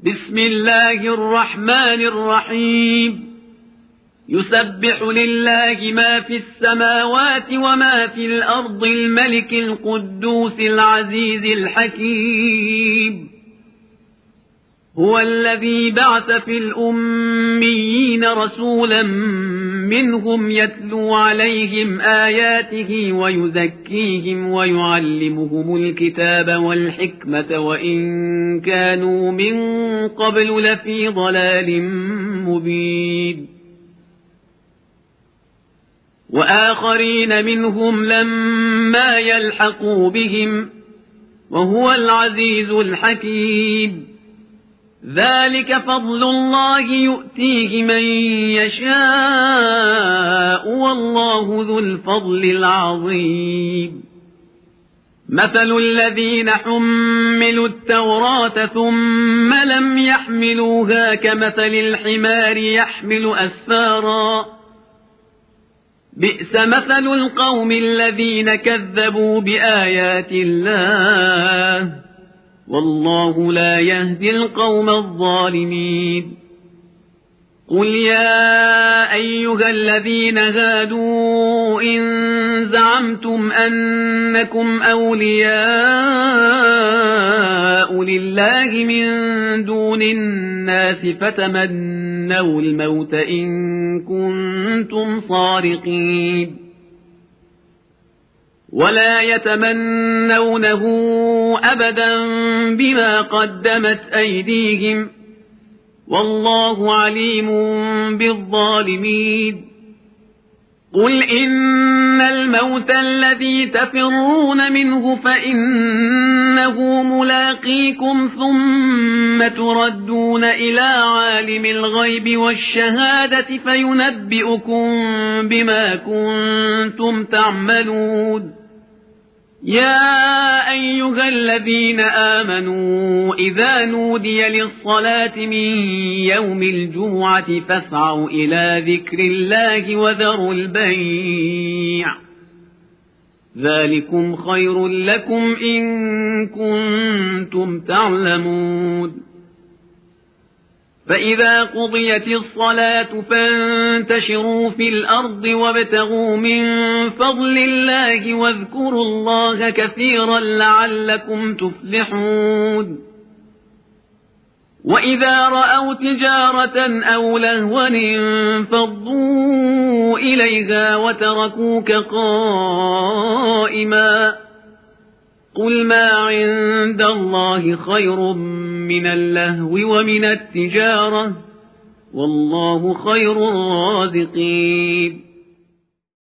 بسم الله الرحمن الرحيم يسبح لله ما في السماوات وما في الأرض الملك القدوس العزيز الحكيم هو الذي بعث في الأميين رسولا منهم يتلو عليهم آياته ويزكيهم ويعلمهم الكتاب والحكمة وإن كانوا من قبل لفي ضلال مبين وآخرين منهم لما يلحقوا بهم وهو العزيز الحكيم ذلك فضل الله يؤتيه من يشاء والله ذو الفضل العظيم مثل الذين حملوا التوراة ثم لم يحملوها كمثل الحمار يحمل أسفارا بئس مثل القوم الذين كذبوا بآيات الله والله لا يهدي القوم الظالمين قل يا أيها الذين هادوا إن زعمتم أنكم أولياء لله من دون الناس فتمنوا الموت إن كنتم صادقين ولا يتمنونه أبدا بما قدمت أيديهم والله عليم بالظالمين قل إن الموت الذي تفرون منه فإنه ملاقيكم ثم تردون إلى عالم الغيب والشهادة فينبئكم بما كنتم تعملون يا أيها الذين آمنوا إذا نودي للصلاة من يوم الجمعة فاسعوا إلى ذكر الله وذروا البيع ذلكم خير لكم إن كنتم تعلمون فإذا قضيت الصلاة فانتشروا في الأرض وابتغوا من فضل الله واذكروا الله كثيرا لعلكم تفلحون وإذا رأوا تجارة أو لهوا انفضوا إليها وتركوك قائما قل ما عند الله خير من اللهو ومن التجارة والله خير الرازقين